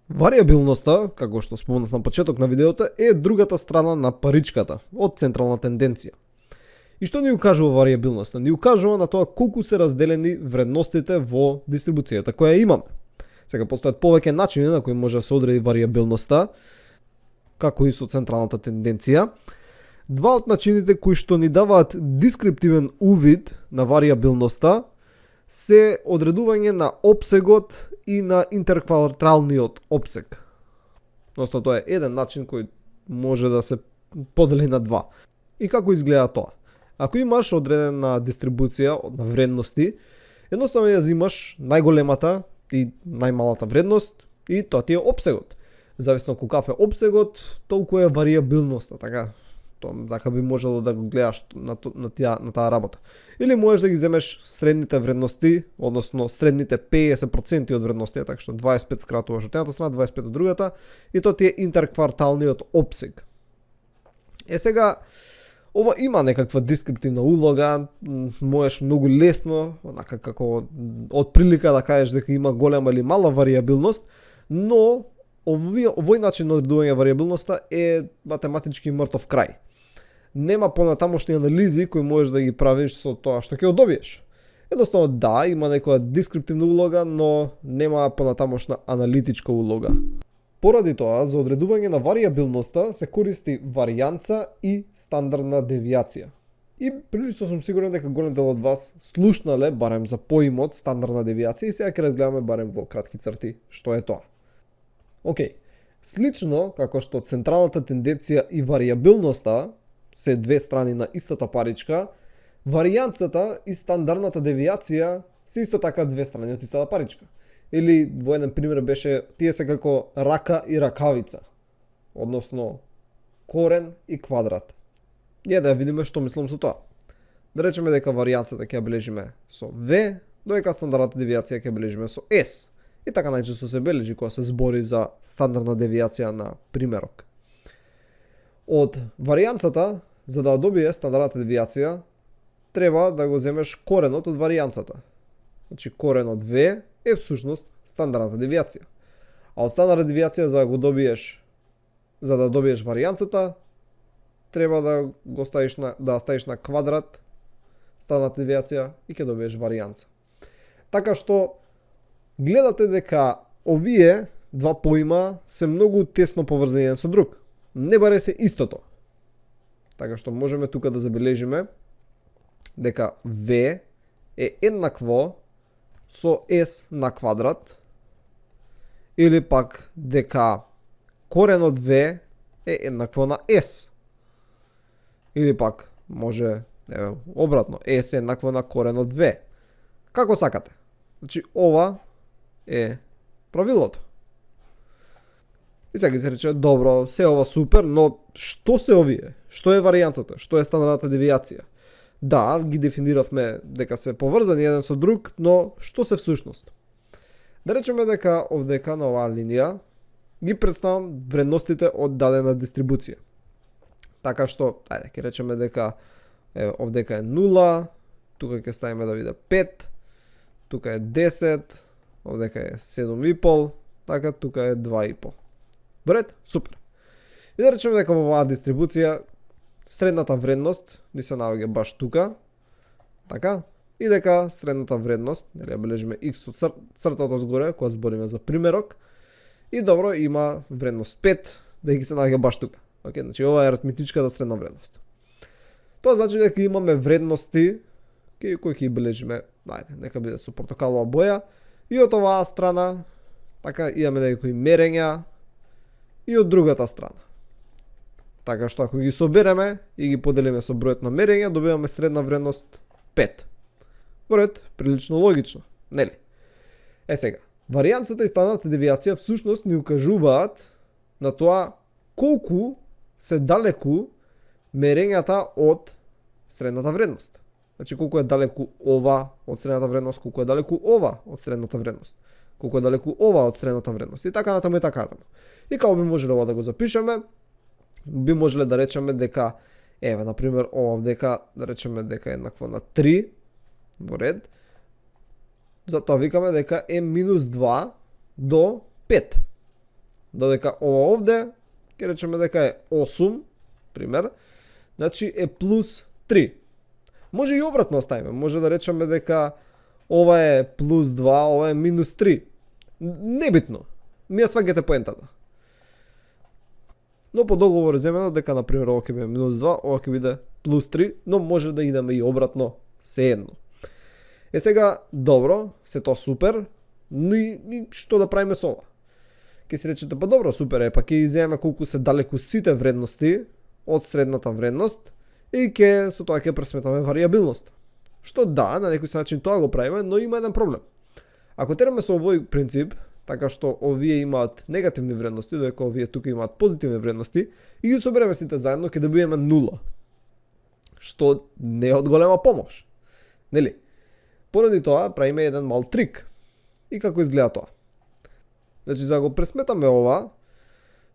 Варијабилноста, како што спомнав на почеток на видеото, е другата страна на паричката од централна тенденција. И што ни укажува варијабилноста? Ни укажува на тоа колку се разделени вредностите во дистрибуцијата која имаме. Сега постојат повеќе начини на кои може да се одреди варијабилноста, како и со централната тенденција. Два од начините кои што ни даваат дискриптивен увид на варијабилноста се одредување на опсегот и на интеркварталниот опсег. Односно тоа е еден начин кој може да се подели на два. И како изгледа тоа? Ако имаш одредена дистрибуција на вредности, едноставно ја взимаш најголемата и најмалата вредност и тоа ти е опсегот. Зависно колкав е опсегот, толку е варијабилноста, така би можело да го гледаш на таа работа. Или можеш да ги земеш средните вредности, односно средните 50% од вредностите, така што 25 скратуваш од едната страна, 25 од другата, и тоа ти е интеркварталниот опсег. Сега, ова има некаква дескриптивна улога, можеш многу лесно, онака како од прилика да кажеш дека има голема или мала варијабилност, но овој начин на одредување варијабилноста е математички мртов крај. Нема понатамошни анализи кои можеш да ги правиш со тоа што ќе одобиеш. Едноставно да, има некоја дескриптивна улога, но нема понатамошна аналитичка улога. Поради тоа, за одредување на варијабилноста се користи варијанца и стандардна девијација. И прилично сум сигурен дека голем дел од вас слушнале барем за поимот стандардна девијација и сега ќе разгледаме барем во кратки црти што е тоа. Океј, слично како што централната тенденција и варијабилноста се две страни на истата паричка, варијанцата и стандардната девијација се исто така две страни од истата паричка. Или во еден пример беше тие се како рака и ракавица, односно корен и квадрат. Ја да ја видиме што мислам со тоа. Да речеме дека варијанцата ќе ја бележиме со V, додека стандардната девијација ќе ја бележиме со S. И така најчесто се бележи кога се збори за стандардна девијација на примерок. Од варијанцата, за да добие стандардната девијација, треба да го земеш коренот од варијанцата. Значи корен од V е всушност стандардната девијација. А од стандардна девијација за да добиеш варијанцата, треба да го ставиш на квадрат стандардната девијација и ќе добиеш варијанца. Така што гледате дека овие два поима се многу тесно поврзани еден со друг. Не баре се истото. Така што можеме тука да забележиме дека V е еднакво со S на квадрат, или пак дека корен од V е еднакво на S. Или пак може обратно, S е еднакво на корен од V. Како сакате. Значи ова е правилото. И сега се рече, добро, се ова супер, но што се овие? Што е варијанцата? Што е стандардната девијација? Да, ги дефиниравме дека се поврзани еден со друг, но што се всушност? Да речеме дека овдека на оваа линија ги представам вредностите од дадена дистрибуција. Така што, ајде, ќе речеме дека овдека е 0, тука ќе ставиме да биде 5, тука е 10, овдека е 7,5, така тука е 2,5. Вред? Супер. И да речеме дека во оваа дистрибуција средната вредност ни се наоѓа баш тука, така, и дека средната вредност, нели ја бележиме x од цртата згоре, кога збориме за примерок, и добро има вредност 5, веќе се наоѓа баш тука. Океј, значи ова е аритметичката средна вредност. Тоа значи дека имаме вредности кои ќе бележиме, ајде, нека биде со портокалова боја, и од оваа страна, така, имаме некои мерења и од другата страна. Така што ако ги собереме и ги поделиме со бројот на мерења, добиваме средна вредност 5. Бројот прилично логично, нели? Сега, варијанцата и стандардната девијација всушност ни укажуваат на тоа колку се далеку мерењата од средната вредност. Значи колку е далеку ова од средната вредност, колку е далеку ова од средната вредност, колку е далеку ова од средната вредност и така натаму и така натаму. И како би можеле ова да го запишеме? Би можеле да речеме дека, еве, например, ова овдека, да речеме дека е еднакво на 3 во ред. Затоа викаме дека е минус 2 до 5. додека ова овде, ќе речеме дека е 8, пример, значи е плюс 3. Може и обратно оставиме, може да речеме дека ова е плюс 2, ова е минус 3. Небитно, ми ја сваѓате поентата. Но по договор е земено дека, например, ова ќе биде минус 2, ова ќе биде плюс 3, но може да идеме и обратно, сеедно. Сега, добро, се тоа супер, но и што да правиме со ова? Ке си речете, па добро, супер е, па ќе иземеме колку се далеку сите вредности од средната вредност и ќе со тоа ќе пресметаме варијабилност. Што да, на некој начин тоа го правиме, но има еден проблем. Ако тереме со овој принцип, така што овие имаат негативни вредности, додека овие тука имаат позитивни вредности, и ги собереме сите заедно, ќе добиеме 0. Што не е од голема помош. Нели? Поради тоа правиме еден мал трик. И како изгледа тоа? Значи, за да го пресметаме ова,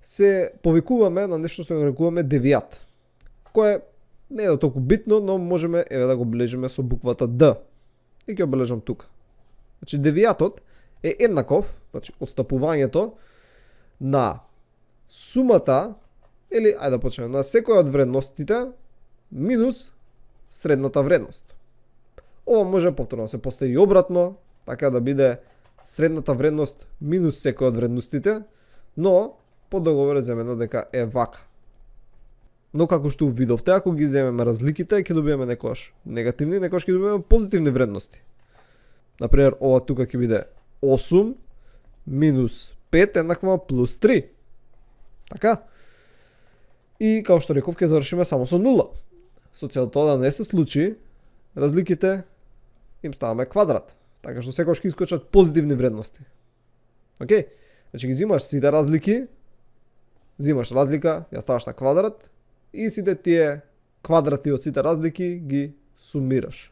се повикуваме на нешто што го нарекуваме девијат, кое не е толку битно, но можеме да го бележиме со буквата Д. И ќе обележам тука. Значи, девијатот е еднаков, значи отстапувањето на сумата, или ајде да почнеме, на секоја од вредностите минус средната вредност. Ова може повторно да се постави и обратно, така да биде средната вредност минус секоја од вредностите, но по договор е земено дека е вака. Но како што видовте, ако ги земеме разликите, ќе добиеме некојаш негативни, некојаш ќе добиеме позитивни вредности. Например, ова тука ќе биде 8 минус 5 еднакво плюс 3. Така? И како што реков, ќе завршиме само со 0. Со цел тоа да не се случи, разликите им ставаме квадрат. Така што секогаш ќе искочат позитивни вредности. Океј? Значи ги зимаш сите разлики, зимаш разлика, ја ставаш на квадрат и сите тие квадрати од сите разлики ги сумираш.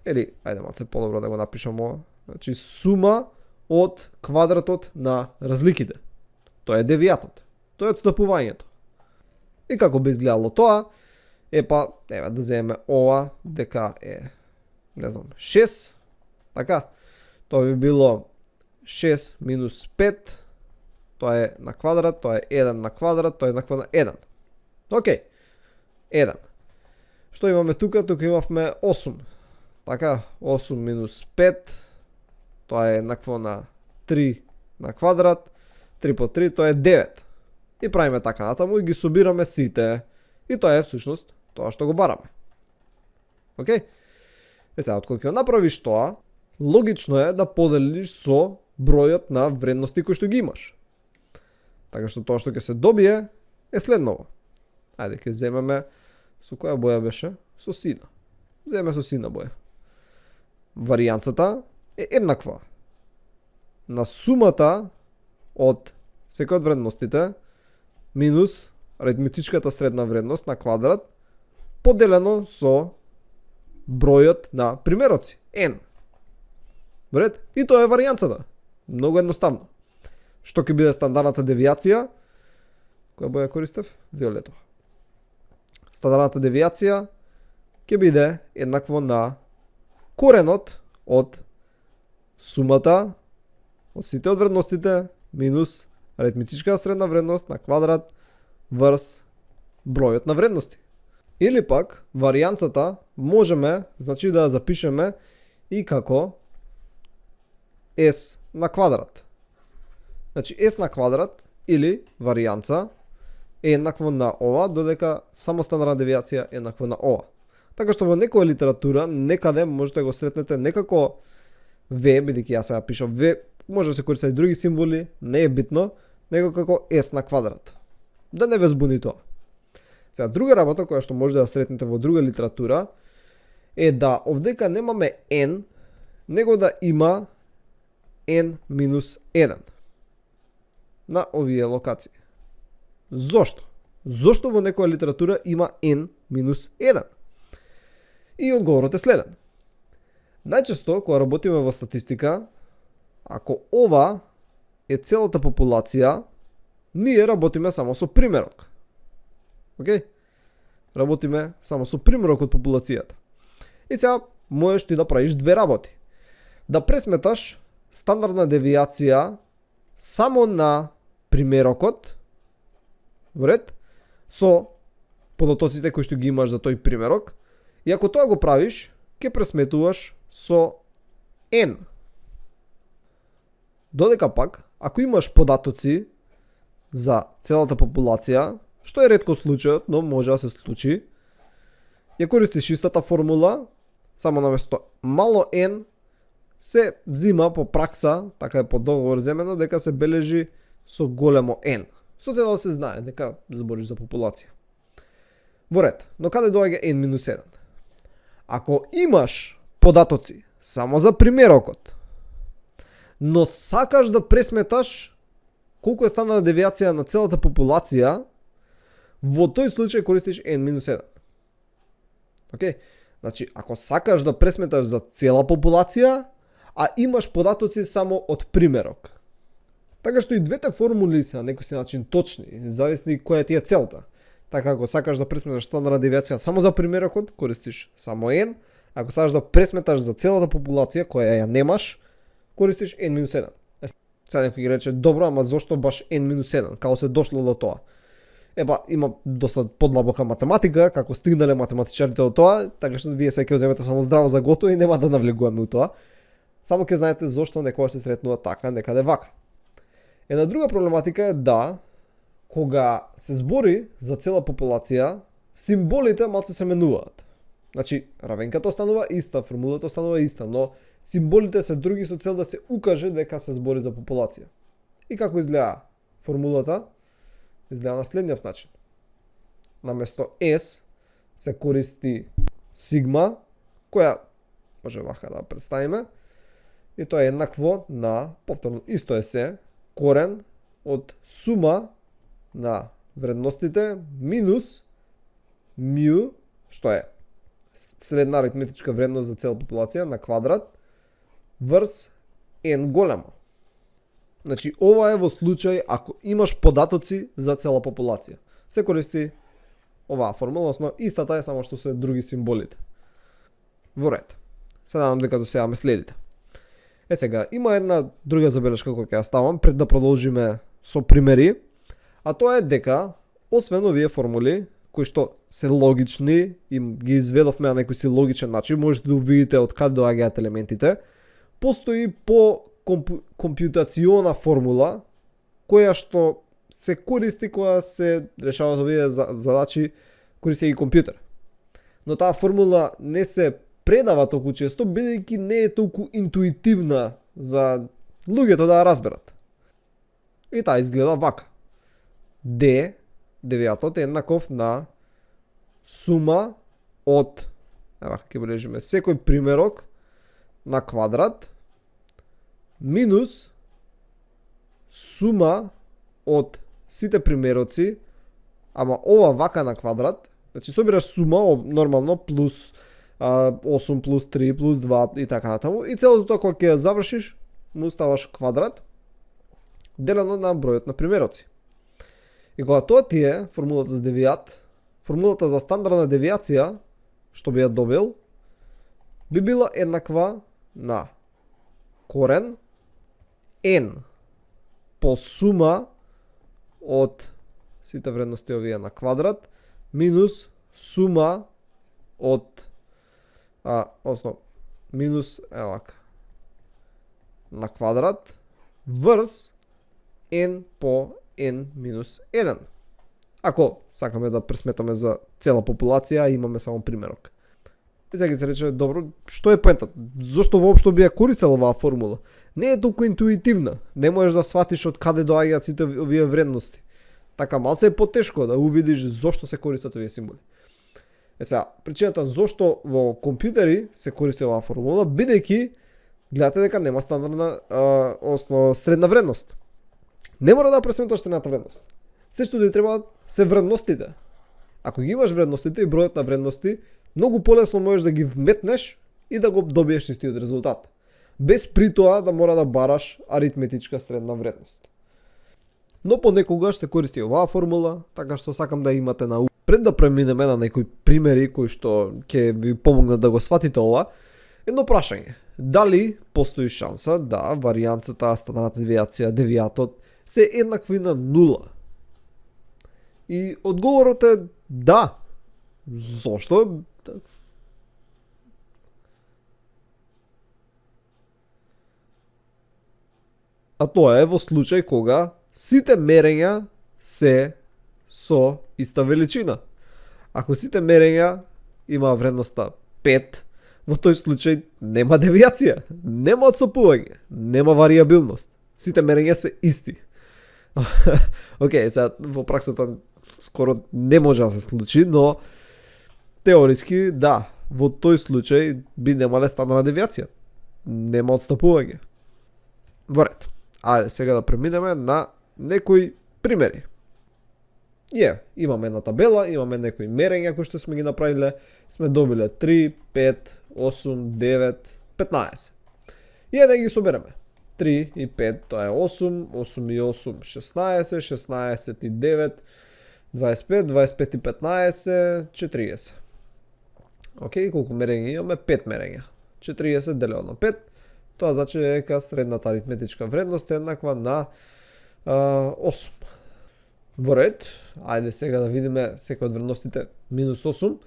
Или, ајде малце подобро да го напишам ова. Значи сума од квадратот на разликите. Тоа е девијатот. Тоа е отстапувањето. И како би изгледало тоа? Епа, ева да земеме ова, дека е, не знам, 6. Така? Тоа би било 6 минус 5. Тоа е на квадрат, тоа е 1 на квадрат, тоа е еднакво на 1. Океј. 1. Што имаме тука? Тука имавме 8. Така, 8 минус 5. Тоа е еднакво на 3 на квадрат. 3 по 3, тоа е 9. И правиме така натаму и ги собираме сите. И тоа е всушност тоа што го бараме. Океј? Сега, откога ќе направиш тоа, логично е да поделиш со бројот на вредности кои што ги имаш. Така што тоа што ќе се добие е следново. Ајде, ќе земеме, со која боја беше? Со сина. Земеме со сина боја. Варијанцата е еднаква на сумата од секој од вредностите минус аритметичката средна вредност на квадрат поделено со бројот на примероци, n. Бред? И тоа е варијанцата. Многу едноставно. Што ќе биде стандардната девијација? Која боја користев? Виолетова. Стандардната девијација ќе биде еднакво на коренот од сумата од сите од вредностите минус аритметичка средна вредност на квадрат врз бројот на вредности. Или пак варијанцата можеме, значи да ја запишеме и како s на квадрат. Значи s на квадрат или варијанца е еднакво на ова, додека само стандардна девијација е еднакво на ова. Така што во некоја литература некаде можете да го сретнете некако v, бидејќи јас сега пишам v, може да се користат и други символи, не е битно, него како s на квадрат. Да не ве збуни тоа. Сега, друга работа која што може да сретнете во друга литература е да овдека немаме n, него да има n минус 1 на овие локации. Зошто? Зошто во некоја литература има n минус 1? И одговорот е следен. Најчесто, кога работиме во статистика, ако ова е целата популација, ние работиме само со примерок. Океј? Работиме само со примерок од популацијата. И сега можеш ти да правиш две работи. Да пресметаш стандардна девијација само на примерокот, во ред, со податоците кои што ги имаш за тој примерок, и ако тоа го правиш, ќе пресметуваш со N. Додека пак, ако имаш податоци за целата популација, што е ретко случајот, но може да се случи, ја користиш истата формула, само наместо мало N се взима по пракса, така е по договор земено, дека се бележи со големо N. Со цел да се знае дека збориш за популација. Во ред, но каде доаѓа N-1? Ако имаш податоци само за примерокот, но сакаш да пресметаш колку е станала девијација на целата популација, во тој случај користиш N-1. Океј? Значи, ако сакаш да пресметаш за цела популација, а имаш податоци само од примерок. Така што и двете формули се на некој си начин точни, зависни која ти е целта. Така, ако сакаш да пресметаш стандарна девијација само за примерокот, користиш само N. Ако сакаш да пресметаш за целата популација која ја немаш, користиш N-1. Сега некој ги рече, добро, ама зошто баш N-1? Како се дошло до тоа? Има доста подлабока математика, како стигнале математичарите до тоа, така што вие сега ќе земете само здраво за готово и нема да навлегуваме у тоа. Само ќе знаете зошто некогаш се сретнува така, некаде вака. Една друга проблематика е да, кога се збори за цела популација, символите малце се менуваат. Значи, равенката останува иста, формулата останува иста, но символите се други со цел да се укаже дека се збори за популација. И како изгледа формулата? Изгледа на следниот начин. Наместо S се користи сигма, која може вака да представиме, и тоа е еднакво на, повторно, исто е се, корен од сума на вредностите минус μ, што е средна аритметичка вредност за цела популација на квадрат, врз N големо. Значи, ова е во случај ако имаш податоци за цела популација. Се користи оваа формула, односно истата е, само што се други символите. Во ред. Се надам дека до сега ме следите. Сега, има една друга забелешка која ќе ја ставам пред да продолжиме со примери, а тоа е дека, освен овие формули, кои што се логични и ги изведовме на некој си логичен начин, можете да видите од каде доаѓаат елементите, постои по компјутациона формула, која што се користи кога се решаваат овие задачи користејќи компјутер. Но таа формула не се предава толку често, бидејќи не е толку интуитивна за луѓето да ја разберат. И таа изгледа вака. D, девијатот, е еднаков на сума од, ќе бележиме, секој примерок на квадрат минус сума од сите примероци, ама ова вака на квадрат, значи собираш сума нормално плюс 8 плюс 3 плюс 2 и така натаму, и целото тоа кога ќе завршиш, му ставаш квадрат делено на бројот на примероци. И кога тоа ти е формулата за девијат, формулата за стандардна девијација, што би ја добил, би била еднаква на корен N по сума од сите вредности овие на квадрат минус сума од минус на квадрат врз N по N минус 1. Ако сакаме да пресметаме за цела популација, имаме само примерок. И сега се рече, добро, што е поентата? Зошто воопшто би ја користел оваа формула? Не е толку интуитивна. Не можеш да сватиш од каде доаѓаат сите овие вредности. Така малце е потешко да увидиш зошто се користат овие символи. Сега, причината зошто во компјутери се користи оваа формула, бидејќи гледате дека нема стандардна, средна вредност. Не мора да пресметаш средната вредност. Се што ти треба се вредностите. Ако ги имаш вредностите и бројот на вредности, многу полесно можеш да ги вметнеш и да го добиеш истиот резултат. Без при тоа да мора да бараш аритметичка средна вредност. Но понекогаш се користи оваа формула, така што сакам да имате на ум. Пред да преминеме на некои примери кои што ќе ви помогнат да го сватите ова, едно прашање. Дали постои шанса да варијанцата, стандардната девијација, девијатот се еднакви на 0. И одговорот е да. Зошто? А тоа е во случај кога сите мерења се со иста величина. Ако сите мерења има вредноста 5, во тој случај нема девијација, нема отстапување, нема варијабилност. Сите мерења се исти. Океј, сега во праксата скоро не може да се случи, но теориски да, во тој случај би немале стандардна девијација. Нема отстапување. Во ред. Ајде сега да преминеме на некои примери. Имаме една табела, имаме некои мерења кои што сме ги направиле, сме добиле 3, 5, 8, 9, 15. И да ги собереме. 3 и 5, тоа е 8, 8 и 8, 16, 16 и 9, 25, 25 и 15, 40. Океј, колку мерења имаме? 5 мерења. 40 делено на 5, тоа значи дека средната аритметичка вредност е еднаква на 8. Во ред, ајде сега да видиме секој од вредностите. Минус 8,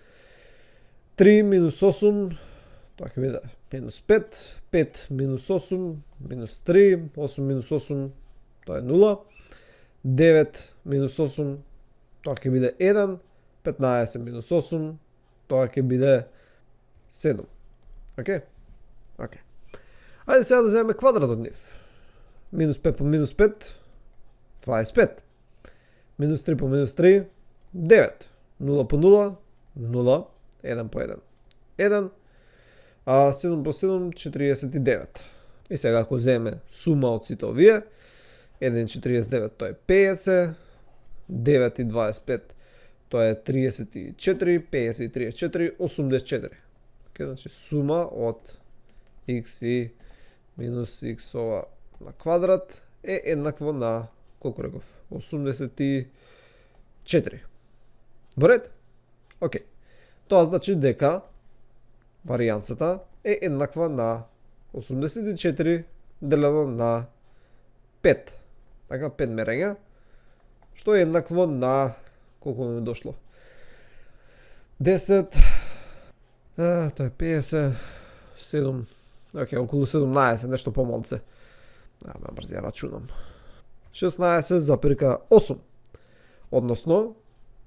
3 минус 8, тоа ќе биде минус 5, 5 минус 8, минус 3, 8 минус 8, тоа е 0, 9 минус 8, тоа ќе биде 1, 15 минус 8, тоа ќе биде 7. Океј? Океј. Ајде сега да земеме квадрат од нив. Минус 5 по минус 5, 25. Минус 3 по минус 3, 9. 0 по 0, 0. 1 по 1, 1. 7 по 7, 49. И сега ако земеме сума од сите овие, 1,49 тоа е 50, 9 и 25 тоа е 34, 50 и 34, 84. Океј, значи сума од x и минус x ова на квадрат е еднакво на, колку реков, 84. Во ред? Океј. Тоа значи дека варијанцата е еднаква на 84 делено на 5. Така, 5 мерења, што е еднакво на, колку ми дошло? 10, тоа е 50, 7, океј, околу 17, нешто помалце. Ме брзи ја рачунам. 16,8. Односно,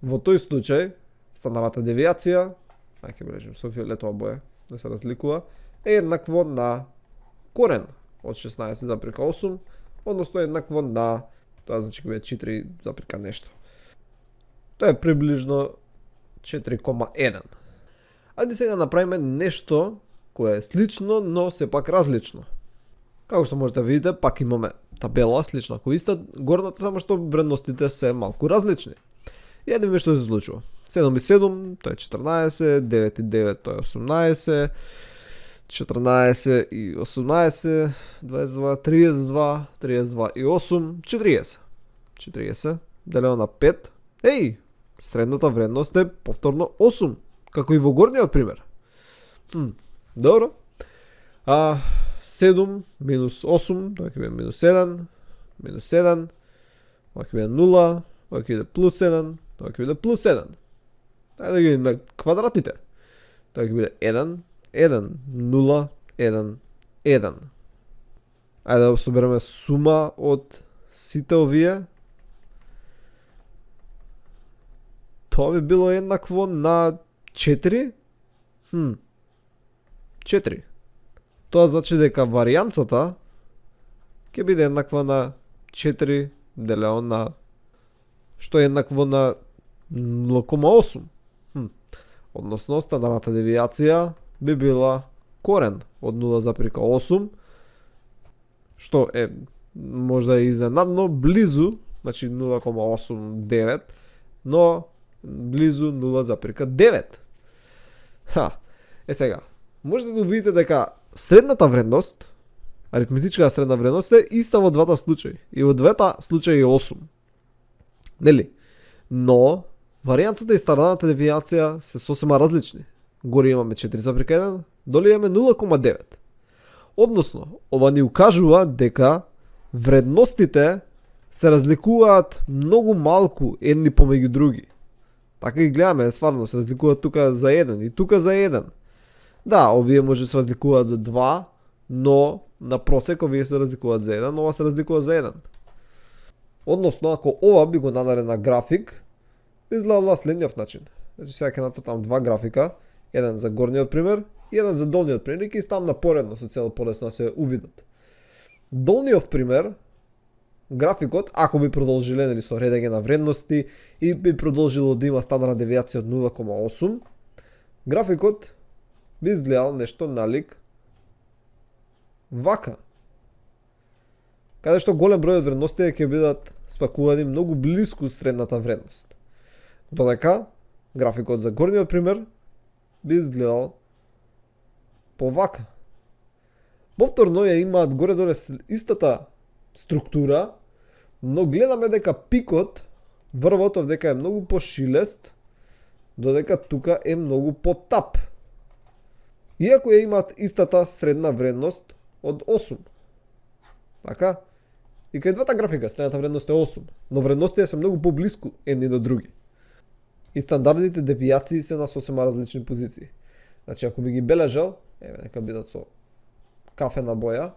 во тој случај, стандардната девијација, ќе бележим со фиолетова боја, да се разликува, е еднакво на корен од 16,8, односно еднакво на, тоа значи ќе биде 4, нешто. Тоа е приближно 4,1. Ајде сега направиме нешто кое е слично, но сепак различно. Како што можете да видите, пак имаме табела слична кој иста, горната, само што вредностите се малку различни. И ајде видиме што се случува. 7 и 7, тоа е 14, 9 и 9, тоа е 18, 14 и 18, 22, 32, 32 и 8, 40. 40, делено на 5. Еј, средната вредност е повторно 8, како и во горниот пример. Добро. 7 минус 8, тоа ќе биде минус 1, минус 7, тоа ќе биде 0, тоа ќе биде плюс 1, тоа ќе биде плюс 1. Ајде да ги видиме квадратите. Тоа ќе биде 1, 1, 0, 1, 1. Ајде да собереме сума од сите овие. Тоа би било еднакво на 4. 4. Тоа значи дека варијанцата ќе биде еднаква на 4 делено на, што е еднакво на 0,8. Односно, стандардната девијација би била корен од 0,8, што е можда и изненадно близу, значи 0,89, но близу 0,9. Сега, можете да видите дека средната вредност, аритметичка средна вредност е иста во двата случаи. И во двата случаи е 8. Нели? Но варијанцата и стандардната девијација се сосема различни. Горе имаме 4,1, доле имаме 0,9. Односно, ова ни укажува дека вредностите се разликуваат многу малку едни помеѓу други. Така ги гледаме, стварно се разликуваат тука за 1 и тука за 1. Да, овие може се разликуваат за 2, но на просек овие се разликуваат за 1, ова се разликува за 1. Односно, ако ова би го нададе на график, би изгледала следниот начин. Значи сега ќе нацртам два графика, еден за горниот пример и еден за долниот пример и ќе ставам на поредно со цел полесно да се увидат. Долниот пример, графикот, ако би продолжиле нели со редење на вредности и би продолжило да има стандардна девијација од 0,8, графикот би изгледал нешто налик вака. Каде што голем број од вредностите ќе бидат спакувани многу блиску средната вредност. Додека графикот за горниот пример би изгледал повака. Повторно ја имаат горе-доле истата структура, но гледаме дека пикот, врвот овдека е многу пошилест, додека тука е многу потап. Иако ја имаат истата средна вредност од 8. Така? И кај двата графика средната вредност е 8, но вредностите се многу поблиску едни до други. И стандардните девијации се на сосема различни позиции. Значи, ако би ги бележал, нека бидат со кафена боја,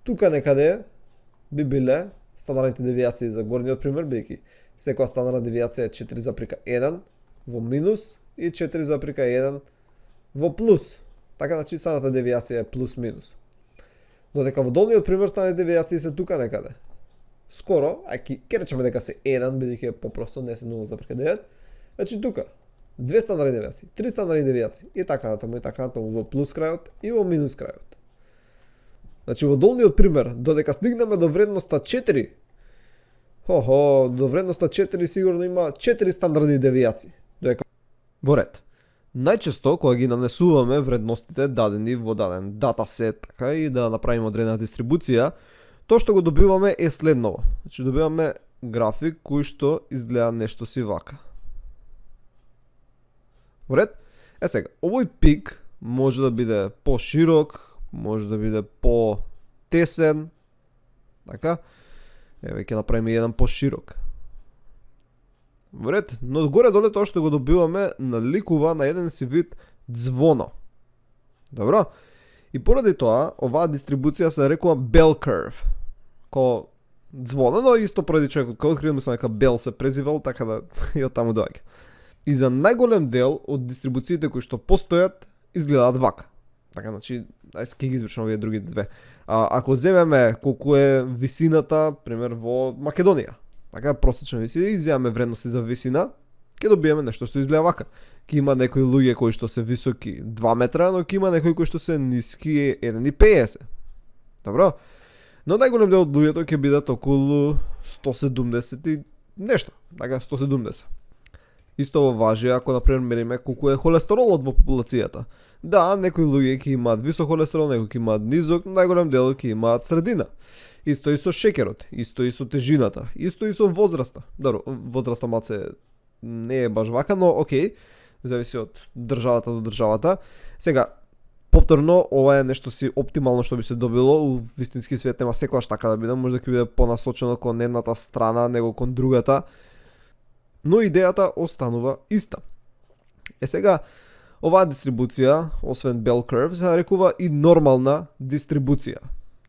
тука некаде би биле стандардните девијации за горниот пример, бидејќи секоја стандардна девијација е 4,1 во минус и 4,1 во плюс. Така, значи, стандардната девијација е плюс-минус. Додека во долниот пример стандардните девијации се тука некаде. Скоро, ќе речеме дека се 1, бидејќи е попросто, не се 0,9. Значи тука, 2 стандардни девијации, 3 стандардни девијации и така натаму во плюс крајот и во минус крајот. Значи во долниот пример, додека стигнеме до вредноста 4, до вредноста 4 сигурно има 4 стандардни девијации. Додека во ред. Најчесто кога ги нанесуваме вредностите дадени во даден датасет, така и да направиме одредена дистрибуција, тоа што го добиваме е следново. Значи добиваме график кој што изгледа нешто си вака. Во ред? Сега, овој пик може да биде поширок, може да биде по-тесен, така? Еве ќе направиме еден поширок. Во ред, но горе-доле тоа што го добиваме наликува на еден си вид ѕвоно. Добро? И поради тоа, оваа дистрибуција се нарекува bell curve. Ко ѕвоно, но исто поради човекот кој открил, мислам дека Бел се презивал, така да и од таму доаѓа. И за најголем дел од дистрибуциите кои што постојат, изгледаат вака. Така, значи, ќе ги избричам овие други две. Ако земеме колку е висината, пример во Македонија, така простична висина, и земеме вредности за висина, ќе добиеме нешто што изгледа вака. Ќе има некои луѓе кои што се високи 2 метра, но ќе има некои кои што се ниски 1,50. Добро? Но најголем дел од луѓето ќе бидат околу 170 и нешто, така 170. Исто важи ако например мериме колку е холестеролот во популацијата. Да, некои луѓе ќе имаат висок холестерол, некои ќе имаат низок, но најголем дел ќе имаат средина. Исто и со шеќерот, исто и со тежината, исто и со возраста. Добро, возраста малце не е баш вака, но окей, зависи од државата до државата. Сега, повторно, ова е нешто си оптимално што би се добило, у вистински свет нема секогаш така да биде, може да ќе биде понасочено кон едната страна, него кон другата, но идејата останува иста. Сега, оваа дистрибуција, освен bell curve, се нарекува и нормална дистрибуција.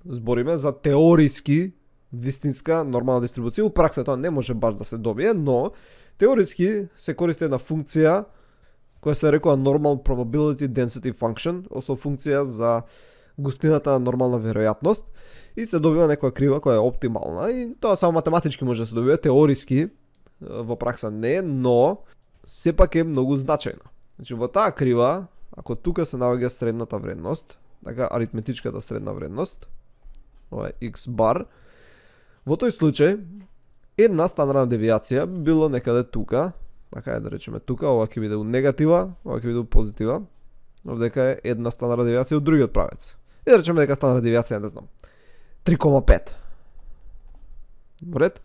Збориме за теориски вистинска нормална дистрибуција. У пракса тоа не може баш да се добие, но теориски се користи една функција која се нарекува normal probability density function, односно функција за густината на нормална веројатност, и се добива некоја крива која е оптимална, и тоа само математички може да се добие, теориски во пракса не, но сепак е многу значајно. Значи во таа крива, ако тука се наоѓа средната вредност, така аритметичката средна вредност, ова е x бар, во тој случај една стандардна девијација би било некаде тука, така е да речеме тука, ова ќе биде у негатива, ова ќе биде у позитива, овдека е една стандардна девијација од другиот правец. И да речеме дека стандардна девијација, не знам, 3,5. Во ред?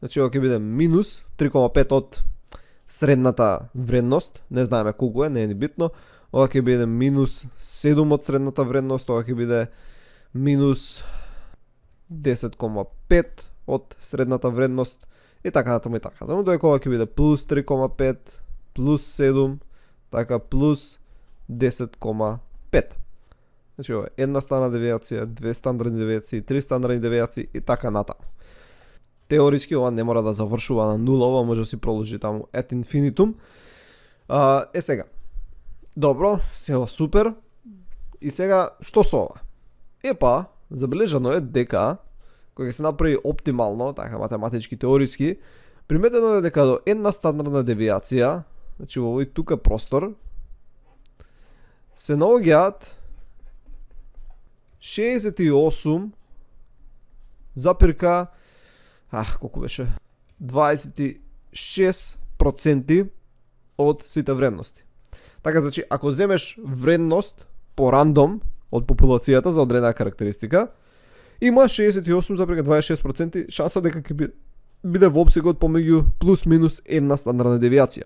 Значи ова ќе биде минус 3,5 од средната вредност, не знаеме колку е, не е ни битно. Ова ќе биде минус 7 од средната вредност, ова ќе биде минус 10,5 од средната вредност и така натаму и така натаму, додека ова ќе биде плюс 3,5, плюс 7, така плюс 10,5. Значи ова е една стандардна девијација, две стандардни девијации, три стандардни девијации и така натаму. Теориски ова не мора да завршува на нула, ова може да си продолжи таму ad infinitum. Сега. Добро, сега супер. И сега што со ова? Забележано е дека кога се направи оптимално, така математички теориски, приметено е дека до една стандардна девијација, значи во овој тука простор, се наоѓаат 68 запирка колку беше? 26% од сите вредности. Така, значи, ако земеш вредност по рандом од популацијата за одредена карактеристика, има 68,26% шанса дека ќе биде во опсегот помеѓу плюс минус една стандардна девијација.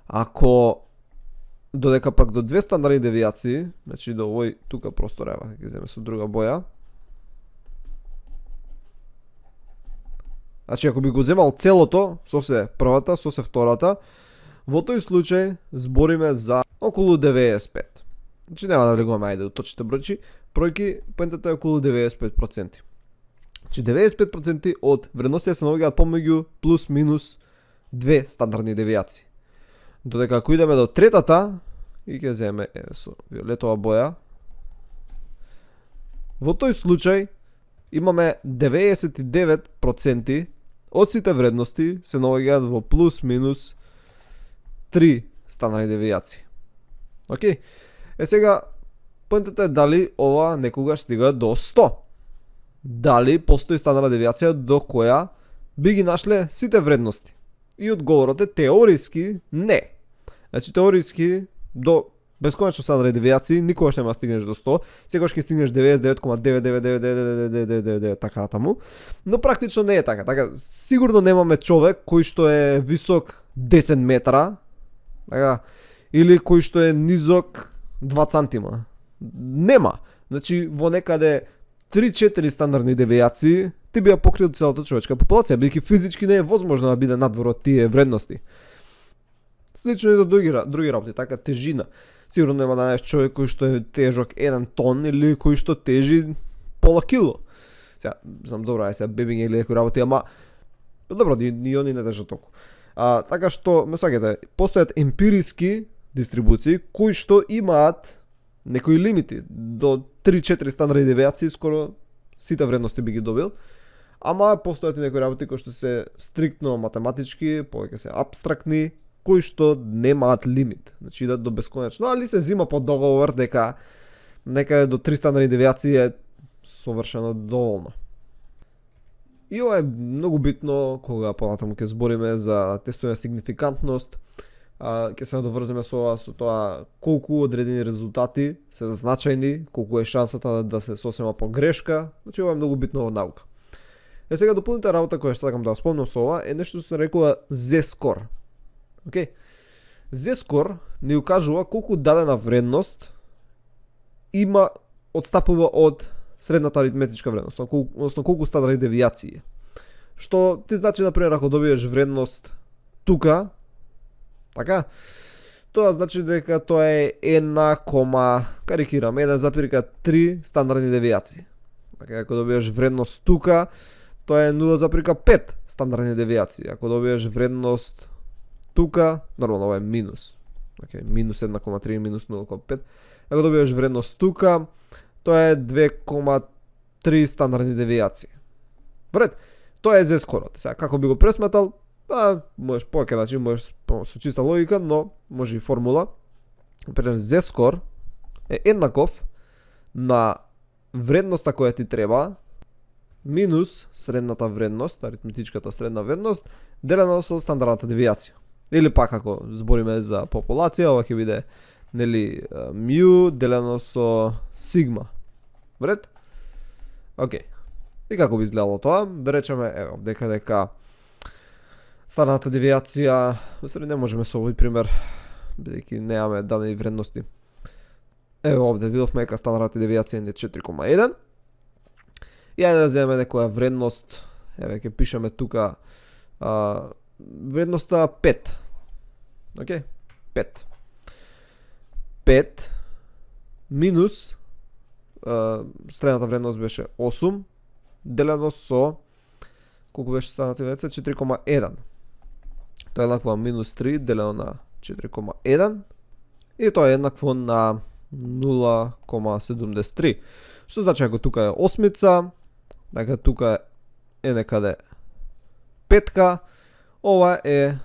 Ако додека пак до две стандардни девијации, значи до овој тука простор, ева, ќе земе со друга боја. Значи ако би го земал целото, со се првата, со се втората, во тој случај збориме за околу 95. Значи нема да влегуваме ајде до точните бројки, поентата е околу 95%. Значи 95% од вредностите се наоѓаат помеѓу плюс минус две стандардни девијации. Додека ако идеме до третата, и ќе земеме со виолетова боја, во тој случај имаме 99% од сите вредности се наоѓаат во плюс минус 3 стандардни девијации. Океј? Сега, поентата е дали ова некогаш стига до 100. Дали постои стандардна девијација до која би ги нашле сите вредности? И одговорот е теориски не. Значи теориски до бесконечно стандардни девијации никогаш нема да стигнеш до 100, секогаш ќе стигнеш 99,99999 така натаму, но практично не е така. Така сигурно немаме човек кој што е висок 10 метра, така, или кој што е низок 2 центима. Нема. Значи во некаде 3-4 стандардни девијации ти би ја покрил целата човечка популација, бидејќи физички не е возможно да биде надвор од тие вредности. Слично и за други работи, така тежина. Сигурно нема да најдеш човек кој што е тежок 1 тон или кој што тежи пола кило. Сега, знам добро, ај сега бебиња или некои работи, ама добро, ни они не тежат толку. Така што, ме сваќате, постојат емпириски дистрибуции кои што имаат некои лимити до 3-4 стандардни девијации, скоро сите вредности би ги добил. Ама постојат и некои работи кои што се стриктно математички, повеќе се апстрактни, кои што немаат лимит. Значи идат до бесконечно, али се зима по договор дека некаде до 3 стандардни девијации е совршено доволно. И ова е многу битно кога понатаму ќе збориме за тестување сигнификантност, ќе се надоврземе со тоа колку одредени резултати се значајни, колку е шансата да се сосема погрешка, значи ова е многу битно во наука. Сега дополнителна работа која што сакам да спомнам со ова е нешто што се нарекува Z-скор. Океј. Z-скор ни укажува колку дадена вредност има одстапува од средната аритметичка вредност, односно колку стандардни девијации. Што ти значи, например, ако добиеш вредност тука, така, тоа значи дека тоа е 1,3 стандардни девијации. Така, ако добиеш вредност тука, тоа е 0,5 стандардни девијации. Ако добиеш вредност тука, нормално ова е минус. Океј, минус 1,3 минус 0,5. Ако добиеш вредност тука, тоа е 2,3 стандардни девијации. Вред, тоа е Z-скорот. Сега, како би го пресметал, можеш повеќе начини, можеш со чиста логика, но може и формула. Например, Z-скор е еднаков на вредноста која ти треба минус средната вредност, аритметичката средна вредност, делено со стандардната девијација. Или пак ако збориме за популација, ова ќе биде нели мју делено со сигма. Вред? Океј. И како би изгледало тоа? Да речеме, ево, дека стандардната девијација, усреди не можеме со овој пример, бидејќи немаме дадени вредности. Ево овде видовме дека стандардната девијација е 4,1. И ајде да земеме некоја вредност, еве ќе пишеме тука вредноста 5. Океј? 5. 5 минус средната вредност беше 8 делено со колку беше средната вредност 4,1. Тоа е еднакво на минус 3 делено на 4,1 и тоа е еднакво на 0,73. Што значи ако тука е осмица, дека тука е некаде петка, ова е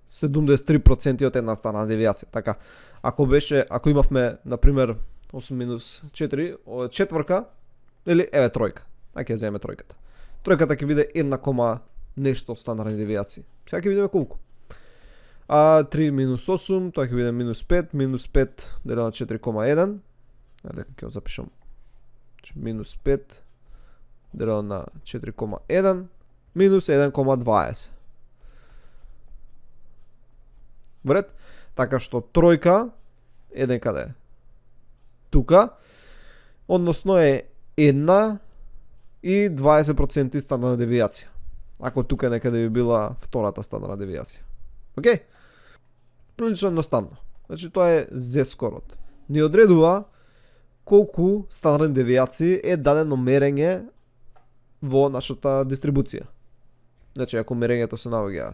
73% од една стана девијација. Така, ако имавме, например, 8 минус 4, четврка, или еве тројка. Ајде ќе земеме тројката. Тројката ќе биде 1, нешто стандарни девијации. Сега ќе видиме колку. 3 минус 8, тоа ќе биде минус 5, минус 5 делено на 4,1. Ајде ќе го запишам. Минус 5 делено на 4,1 минус 1,20. Вред, така што тројка е некаде тука, односно е 1 и 20% стандарна девијација. Ако тука некаде би била втората стандарна девијација. Океј? Прилично едноставно. Значи тоа е Z-скорот. Ни одредува колку стандарни девијации е дадено мерење во нашата дистрибуција. Значи ако мерењето се наоѓа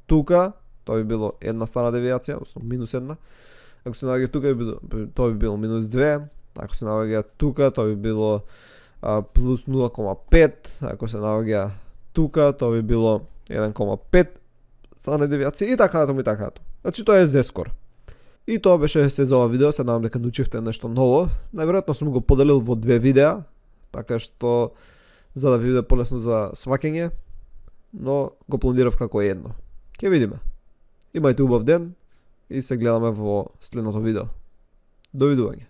тука, тоа би било една стандарна девијација, односно минус 1. Ако се наоѓа тука, тоа би било минус 2. Ако се наоѓа тука, тоа би било плюс 0,5. Ако се наоѓа тука, тоа би било 1,5 стандарни девијации и така натаму и така натаму. Значи тоа е Z-скор. И тоа беше се за ова видео, се надам дека научивте нешто ново. Најверојатно сум го поделил во 2 видеа, така што за да ви биде полесно за сваќање, но го планирав како едно. Ќе видиме. Имајте убав ден и се гледаме во следното видео. Довидување.